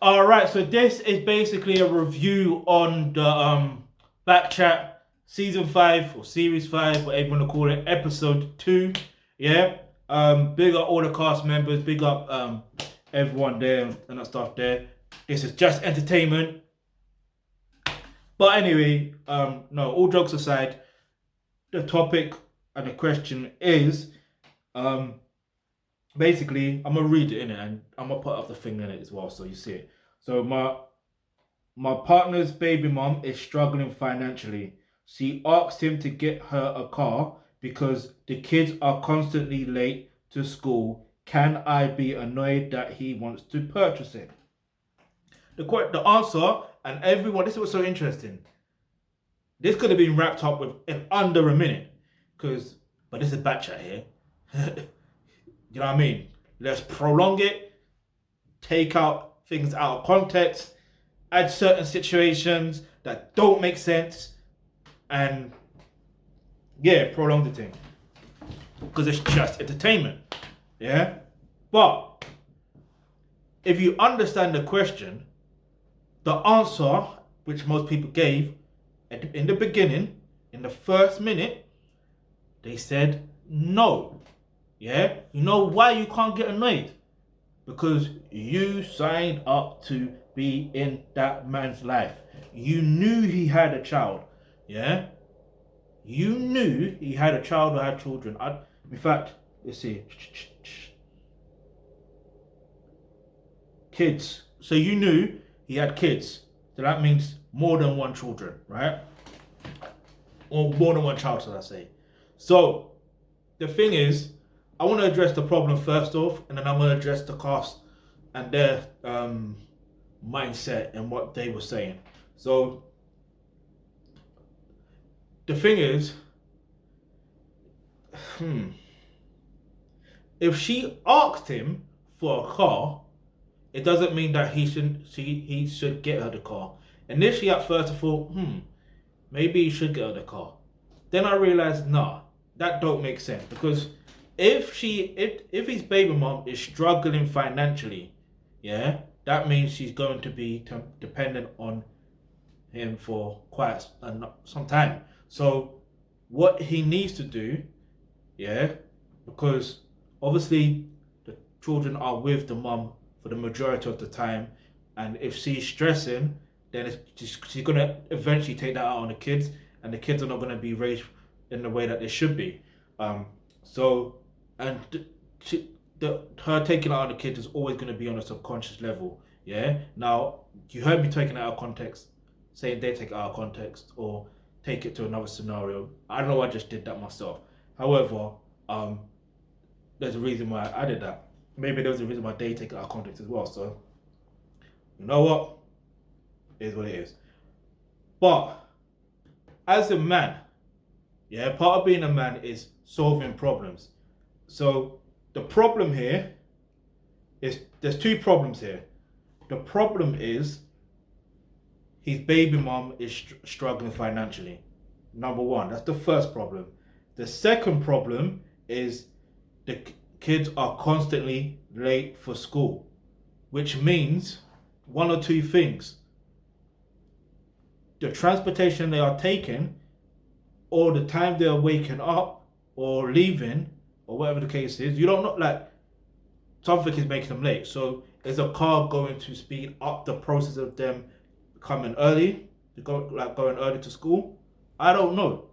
All right, so this is basically a review on the BKCHAT season 5 or series 5, whatever you want to call it, episode 2. Yeah. Big up all the cast members, big up everyone there and that stuff there. This is just entertainment. But anyway, no, all jokes aside, the topic and the question is basically, I'm gonna read it in it and I'm gonna put up the thing in it as well so you see it. So my partner's baby mom is struggling financially. She asked him to get her a car because the kids are constantly late to school. Can I be annoyed that he wants to purchase it? The answer, and everyone, this was so interesting. This could have been wrapped up with in under a minute, but this is BKCHAT here. You know what I mean? Let's prolong it, take out things out of context, add certain situations that don't make sense, and yeah, prolong the thing. Because it's just entertainment. Yeah? But if you understand the question, the answer, which most people gave in the beginning, in the first minute, they said no. Yeah? You know why you can't get annoyed? Because you signed up to be in that man's life. You knew he had a child. Yeah? You knew he had a child or had children. In fact, let's see. Kids. So you knew he had kids. So that means more than one children, right? Or more than one child, should I say. So the thing is, I want to address the problem first off, and then I'm going to address the cast and their mindset and what they were saying. So the thing is, if she asked him for a car, it doesn't mean that he should get her the car. Initially, at first, I thought, maybe he should get her the car. Then I realized, nah, that don't make sense, because if his baby mom is struggling financially, yeah, that means she's going to be dependent on him for quite some time. So what he needs to do, yeah, because obviously the children are with the mom for the majority of the time, and if she's stressing, then she's gonna eventually take that out on the kids, and the kids are not gonna be raised in the way that they should be. So and her taking it out on the kids is always going to be on a subconscious level. Yeah. Now you heard me taking it out of context, saying they take it out of context or take it to another scenario. I don't know. I just did that myself. However, there's a reason why I did that. Maybe there was a reason why they take it out of context as well. So you know what? It is what it is. But as a man, yeah, part of being a man is solving problems. So the problem here is there's two problems here. The problem is his baby mom is struggling financially. Number one, that's the first problem. The second problem is the kids are constantly late for school, which means one or two things. The transportation they are taking, or the time they are waking up or leaving, or whatever the case is, you don't know, like, something is making them late. So is a car going to speed up the process of them coming early, going early to school? I don't know.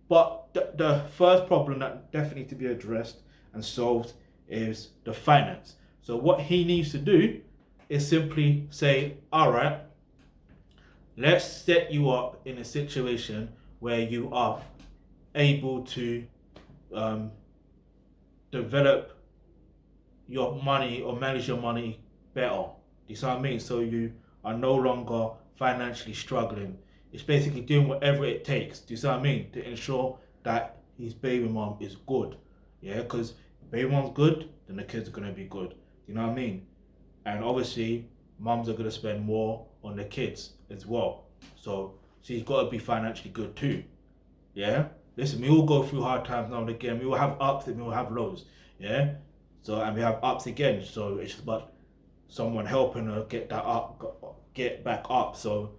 But the first problem that definitely needs to be addressed and solved is the finance. So what he needs to do is simply say, all right, let's set you up in a situation where you are able to develop your money or manage your money better. Do you see what I mean? So you are no longer financially struggling. It's basically doing whatever it takes. Do you see what I mean? To ensure that his baby mom is good. Yeah, because baby mom's good, then the kids are gonna be good. You know what I mean? And obviously, moms are gonna spend more on the kids as well. So she's got to be financially good too. Yeah. Listen, we all go through hard times now and again. We will have ups and we will have lows. Yeah. So and we have ups again. So it's but someone helping her get back up. So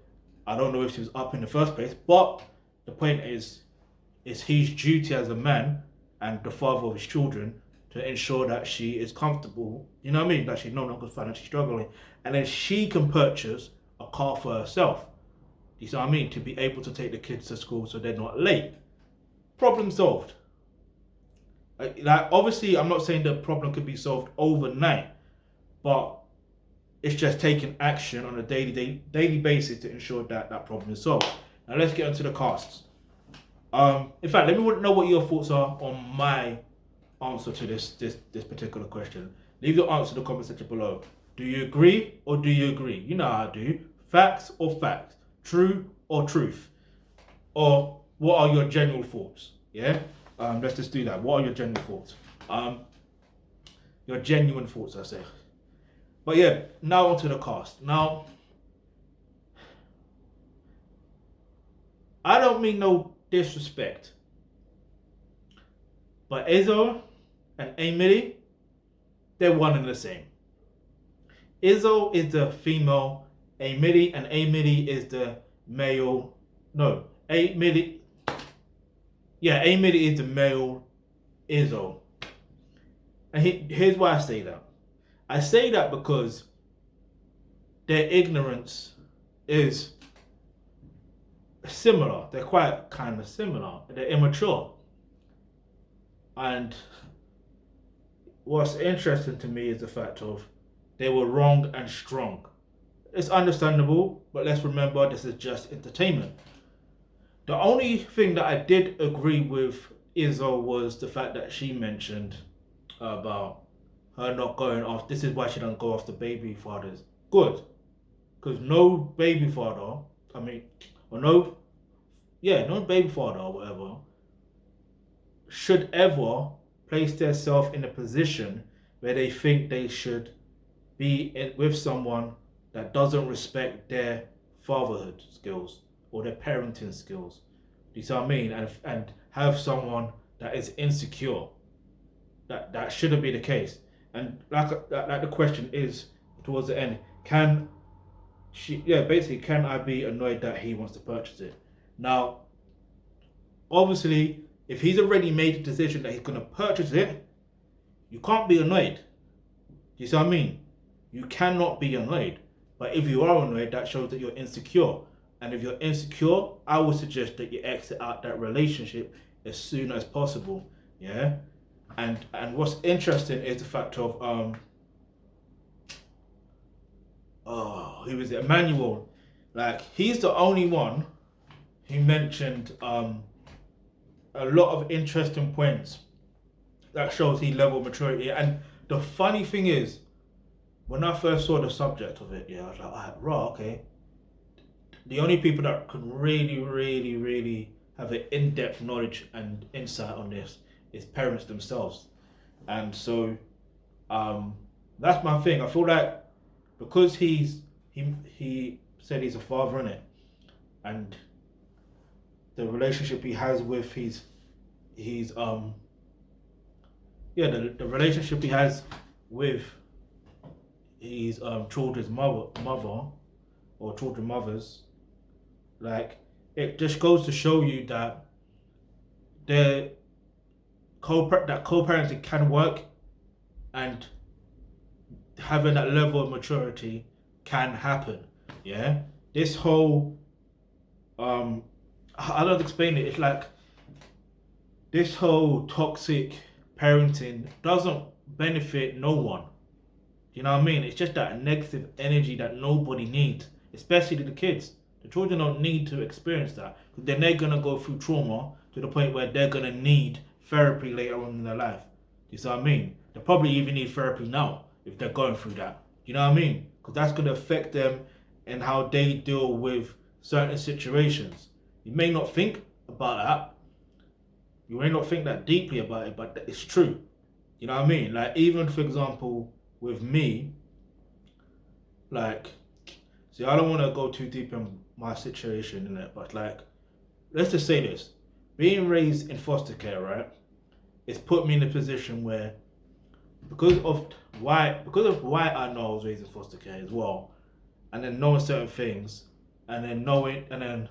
I don't know if she was up in the first place, but the point is, it's his duty as a man and the father of his children to ensure that she is comfortable. You know what I mean? That she's no longer financially struggling, and then she can purchase a car for herself. You see what I mean? To be able to take the kids to school so they're not late. Problem solved. Like obviously, I'm not saying the problem could be solved overnight, but it's just taking action on a daily basis to ensure that that problem is solved. Now let's get into the costs. In fact, let me know what your thoughts are on my answer to this particular question. Leave your answer in the comment section below. Do you agree or do you agree? You know how I do. Facts or facts? True or truth? Or what are your general thoughts? Yeah? Let's just do that. What are your general thoughts? Your genuine thoughts, I say. But yeah, now onto the cost. Now, I don't mean no disrespect, but Izzo and Emily, they're one and the same. Izzo is the female Emily, and Emily is the male. No, Emily. Yeah, Emily is the male Izzo. And here's why I say that. I say that because their ignorance is similar. They're quite kind of similar. They're immature. And what's interesting to me is the fact of they were wrong and strong. It's understandable, but let's remember this is just entertainment. The only thing that I did agree with Izzo was the fact that she mentioned about her not going off. This is why she don't go after baby fathers. Good. Because no baby father, no baby father or whatever should ever place themselves in a position where they think they should be with someone that doesn't respect their fatherhood skills or their parenting skills. Do you see what I mean? And have someone that is insecure. That shouldn't be the case. And like the question is towards the end, can I be annoyed that he wants to purchase it? Now, obviously, if he's already made a decision that he's going to purchase it, you can't be annoyed. Do you see what I mean? You cannot be annoyed. But if you are annoyed, that shows that you're insecure. And if you're insecure, I would suggest that you exit out that relationship as soon as possible. Yeah? And what's interesting is the fact of who was it? Emmanuel. Like, he's the only one who mentioned a lot of interesting points that shows his level of maturity. And the funny thing is, when I first saw the subject of it, I was like, right, okay. The only people that can really, really, really have an in-depth knowledge and insight on this is parents themselves. And so that's my thing. I feel like because he said he's a father, innit? And the relationship he has with the relationship he has with his children's mother or children mothers, like, it just goes to show you that co-parenting can work, and having that level of maturity can happen. Yeah, this whole I don't explain it. It's like this whole toxic parenting doesn't benefit no one. You know what I mean? It's just that negative energy that nobody needs, especially the kids. The children don't need to experience that, because then they're gonna go through trauma to the point where they're gonna need therapy later on in their life. You see what I mean? They probably even need therapy now if they're going through that. You know what I mean? Because that's gonna affect them and how they deal with certain situations. You may not think about that. You may not think that deeply about it, but it's true. You know what I mean? Like, even for example, with me, like, see, I don't want to go too deep in my situation in it, but like, let's just say this. Being raised in foster care, right, it's put me in a position where because of why I know I was raised in foster care as well, and then knowing certain things, and then knowing, and then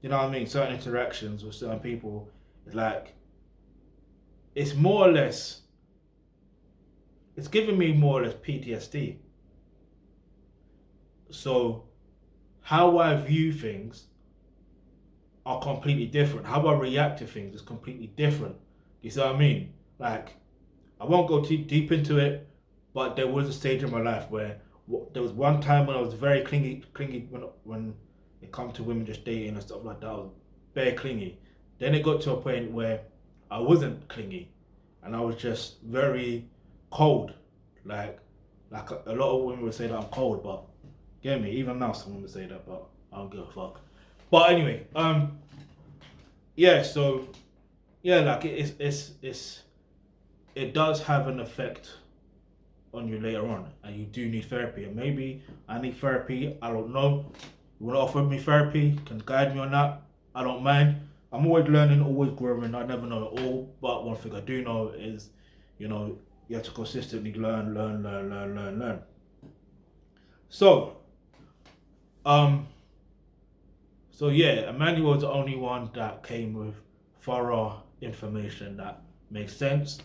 you know what I mean, certain interactions with certain people, it's like it's more or less it's giving me more or less PTSD. So how I view things are completely different. How I react to things is completely different. You see what I mean? Like, I won't go too deep into it, but there was a stage in my life where there was one time when I was very clingy when it comes to women just dating and stuff like that. I was very clingy. Then it got to a point where I wasn't clingy, and I was just very cold. Like, a lot of women would say that I'm cold, but get me. Even now, someone would say that, but I don't give a fuck. But anyway, yeah. So yeah, like it does have an effect on you later on, and you do need therapy. And maybe I need therapy. I don't know. You want to offer me therapy? Can guide me on that? I don't mind. I'm always learning, always growing. I never know it all, but one thing I do know is, you know, you have to consistently learn. So, um, so yeah, Emmanuel was the only one that came with thorough information that makes sense.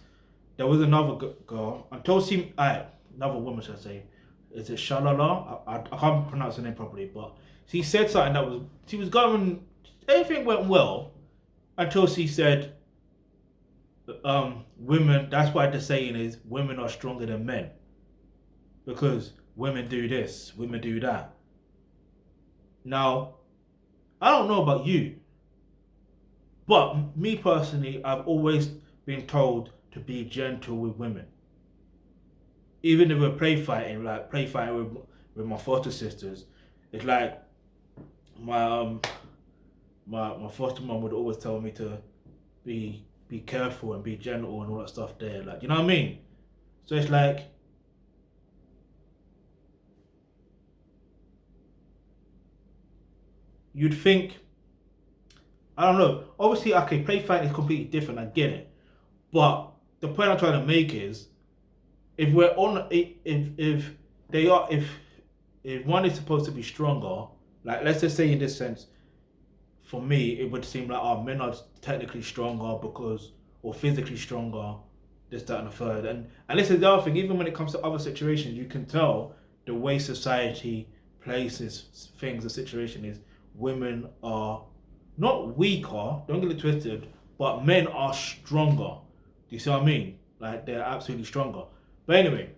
There was another girl until she, another woman should I say, is it Shalala? I can't pronounce her name properly, but she said something that was she was going, everything went well until she said, women. That's why the saying is women are stronger than men because women do this, women do that. Now, I don't know about you, but me personally, I've always been told to be gentle with women. Even if we're play fighting with my foster sisters, it's like my my foster mom would always tell me to be careful and be gentle and all that stuff there. Like, you know what I mean? So it's like you'd think, I don't know. Obviously, okay, play fighting is completely different. I get it, but the point I'm trying to make is if we're on if they are if one is supposed to be stronger, like let's just say in this sense, for me it would seem like men are technically stronger because or physically stronger, this, that, and the third. And this is the other thing, even when it comes to other situations, you can tell the way society places things, the situation is women are not weaker, don't get it twisted, but men are stronger. Do you see what I mean? Like they're absolutely stronger. But anyway,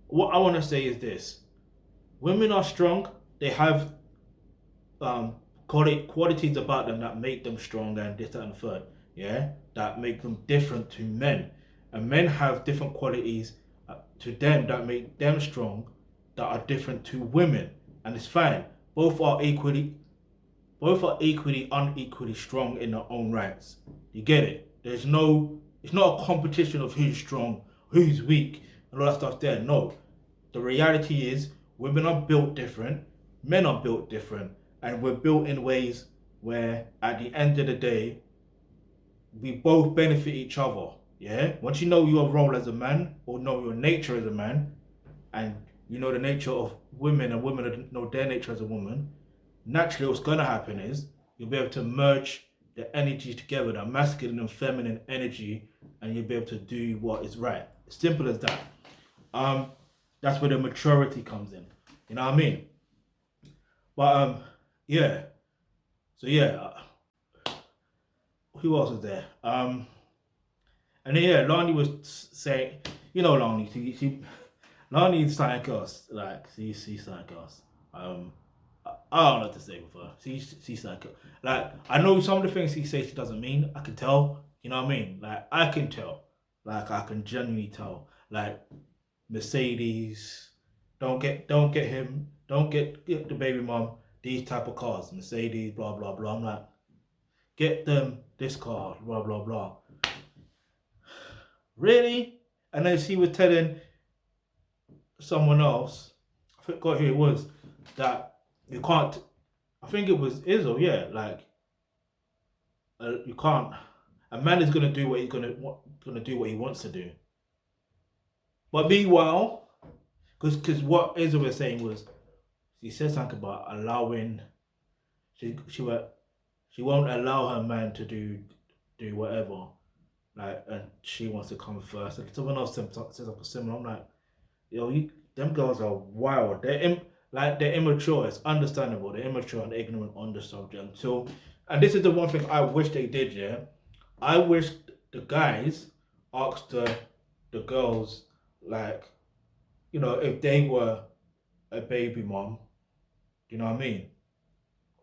what I want to say is this: women are strong. They have qualities about them that make them strong, and this, that, and the third. Yeah, that make them different to men, and men have different qualities to them that make them strong, that are different to women, and it's fine. Both are equally unequally strong in their own rights. You get it? It's not a competition of who's strong, who's weak, and all that stuff there. No. The reality is women are built different, men are built different, and we're built in ways where at the end of the day, we both benefit each other. Yeah? Once you know your role as a man, or know your nature as a man, and you know the nature of women, and women know their nature as a woman, naturally what's going to happen is you'll be able to merge the energy together, that masculine and feminine energy, and you'll be able to do what is right. Simple as that. That's where the maturity comes in. You know what I mean? But yeah. So yeah, who else was there? And then yeah, Lani was saying, you know, Lani, Lani's something else. Like she's something else. I don't know what to say with her. She's like, I know some of the things she says she doesn't mean. I can tell. You know what I mean? Like I can tell. Like I can genuinely tell. Like Mercedes, don't get the baby mom these type of cars. Mercedes, blah blah blah. I'm like, get them this car, blah blah blah. Really? And then she was telling someone else, I forgot who it was, that you can't. I think it was Izzo, yeah. Like you can't. A man is gonna do what he's gonna do what he wants to do. But meanwhile, because what Izzy was saying was, she said something about allowing, she won't allow her man to do whatever, like, and she wants to come first. And someone else says something similar. I'm like, yo, them girls are wild. They're immature. It's understandable. They're immature and ignorant on the subject. So, and this is the one thing I wish they did. Yeah, I wish the guys asked the girls, like, if they were a baby mom, you know what I mean,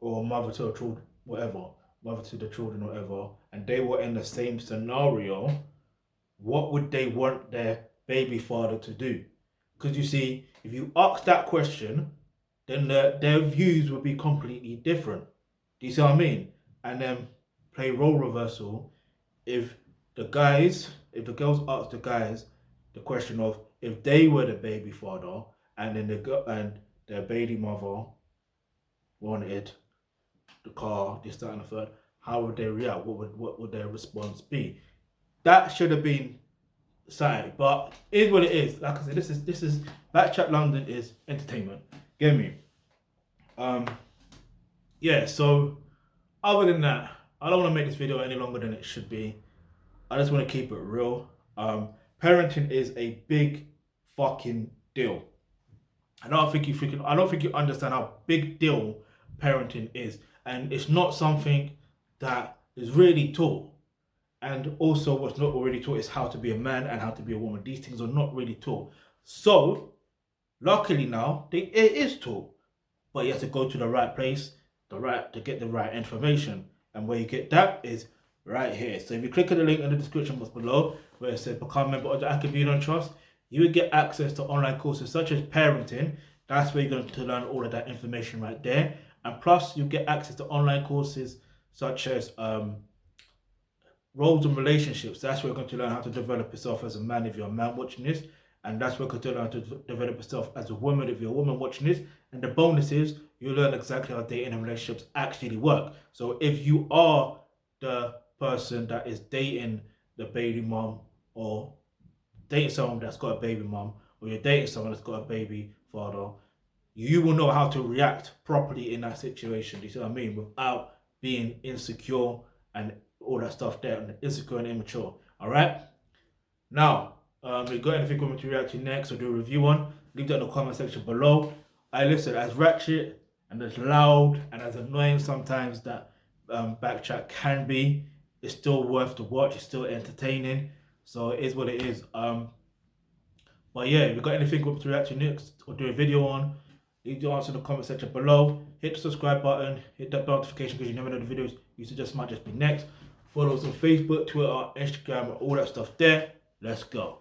or mother to a child, whatever, mother to the children, whatever, and they were in the same scenario, what would they want their baby father to do? Because you see, if you ask that question, then their views would be completely different. Do you see what I mean? And then play role reversal. If the girls ask the guys the question of if they were the baby father, and then their baby mother wanted the car, this, that, and the third, how would they react? What would their response be? That should have been side, but it is what it is. Like I said, this is BKCHAT London is entertainment. Get me? Yeah. So other than that, I don't want to make this video any longer than it should be. I just want to keep it real. Parenting is a big fucking deal. I don't think you understand how big deal parenting is, and it's not something that is really taught. And also, what's not already taught is how to be a man and how to be a woman. These things are not really taught. So, luckily now, it is taught, but you have to go to the right place, to get the right information. And where you get that is right here. So if you click on the link in the description box below, where it says become a member of the Alkebulantrust, you will get access to online courses such as parenting. That's where you're going to learn all of that information right there. And plus, you get access to online courses such as roles and relationships. That's where you're going to learn how to develop yourself as a man if you're a man watching this. And that's where you're going to learn how to develop yourself as a woman if you're a woman watching this. And the bonus is you learn exactly how dating and relationships actually work. So if you are the person that is dating the baby mom, or dating someone that's got a baby mom, or you're dating someone that's got a baby father, you will know how to react properly in that situation. Do you see what I mean? Without being insecure and all that stuff there, and insecure and immature. All right. Now, if you got anything you want me to react to next or do a review on, leave that in the comment section below. I listen, as ratchet and as loud and as annoying sometimes that BKCHAT can be, it's still worth the watch. It's still entertaining. So it is what it is. But yeah, if you got anything you want me to react to next or do a video on, leave your answer in the comment section below. Hit the subscribe button, hit that notification because you never know the videos you suggest might just be next. Follow us on Facebook, Twitter, Instagram, all that stuff there. Let's go.